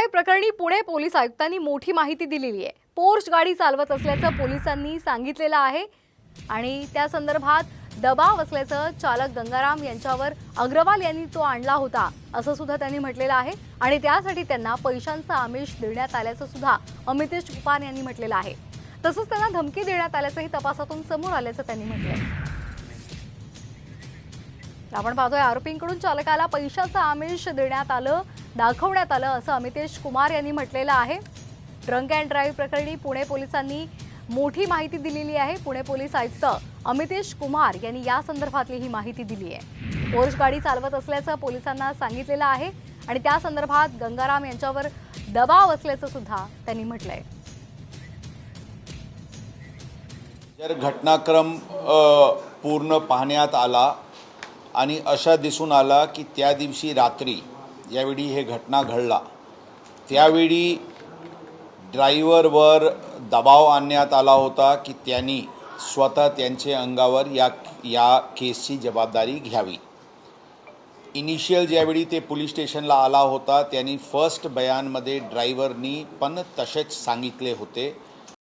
Drive प्रकरणी Pune police आयुक्तांनी मोठी माहिती दिलेली आहे। पोर्श गाडी चालवत असल्याचं पोलिसांनी सांगितलेलं आहे आणि त्या संदर्भात दबाव असल्याचं चालक गंगाराम यांच्यावर अग्रवाल यांनी तो आणला होता असं सुद्धा त्यांनी म्हटलेलं आहे आणि त्यासाठी त्यांना पैशांचा आमिष देण्यात आल्याचं सुद्धा अमितेश कुमार यांनी म्हटलेलं आहे। तसंच त्यांना धमकी देण्यात आल्याचंही तपासातून समोर आल्याचं त्यांनी म्हटलंय। आपण पाहतोय आरोपींकडून चालकाला पैशाचं आमिष देण्यात आलं, दाखवण्यात आलं असं अमितेश कुमार यांनी म्हटलेलं आहे। ड्रंक अँड ड्राईव्ह प्रकरणी पुणे पोलिसांनी मोठी माहिती दिलेली आहे। पुणे पोलीस आयुक्त अमितेश कुमार यांनी या संदर्भातली ही माहिती दिली आहे। पोर्श गाडी चालवत असल्याचं पोलिसांना सांगितलेलं आहे आणि त्या संदर्भात गंगाराम यांच्यावर दबाव असल्याचं सुद्धा त्यांनी म्हटलंय। जर घटनाक्रम पूर्ण पाहण्यात आला आणि अशा दिसून आला की त्या दिवशी रात्री यावेळी हे घटना घडला त्यावेळी ड्रायव्हरवर दबाव आणण्यात आला होता की त्यांनी स्वतः त्यांचे अंगावर या केसची जबाबदारी घ्यावी। इनिशियल ज्यावेळी ते पोलीस स्टेशनला आला होता त्यांनी फर्स्ट बयानमध्ये ड्रायव्हरनी पण तसेच सांगितले होते,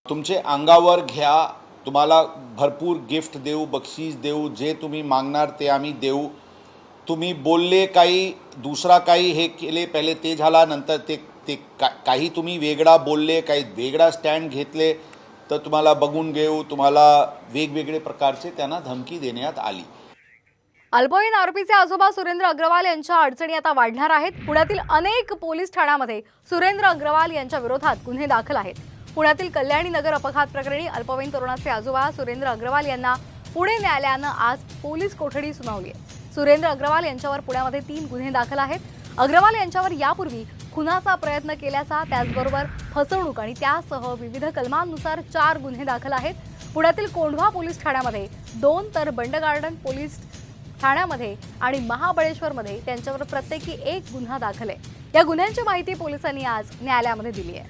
तुमचे अंगावर घ्या, तुम्हाला भरपूर गिफ्ट देऊ, बक्षीस देऊ, जे तुम्ही मागणार ते आम्ही देऊ। तुम्ही बोलले काही दुसरा काही हे केले, पहिले ते झाला, नंतर ते काही तुम्ही वेगळा बोलले, काही वेगळा स्टँड घेतले तर तुम्हाला बघून घेऊ, तुम्हाला वेगवेगळे प्रकारचे त्यांना धमकी देण्यात आली। अल्पवयीन आरोपीचे आजोबा सुरेंद्र अग्रवाल यांच्या अडचणी आता वाढणार आहेत। पुण्यातील अनेक पोलीस ठाण्यामध्ये सुरेंद्र अग्रवाल यांच्या विरोधात गुन्हे दाखल आहेत। पुण्यातील कल्याणी नगर अपघात प्रकरणी अल्पवयीन तरुणाचे आजोबा सुरेंद्र अग्रवाल यांना पुणे न्यायालयानं आज पोलीस कोठडी सुनावली आहे। सुरेंद्र अग्रवाल यांच्यावर पुण्यामध्ये 3 गुन्हे दाखल आहेत। अग्रवाल यांच्यावर यापूर्वी खुनाचा प्रयत्न केल्याचा, त्याचबरोबर फसवणूक आणि त्यासह विविध कलमांनुसार 4 गुन्हे दाखल आहेत। पुण्यातील कोंढवा पोलीस ठाण्यामध्ये 2 तर बंड गार्डन पोलीस ठाण्यामध्ये आणि महाबळेश्वरमध्ये त्यांच्यावर प्रत्येकी 1 गुन्हा दाखल आहे। या गुन्ह्यांची माहिती पोलिसांनी आज न्यायालयामध्ये दिली आहे।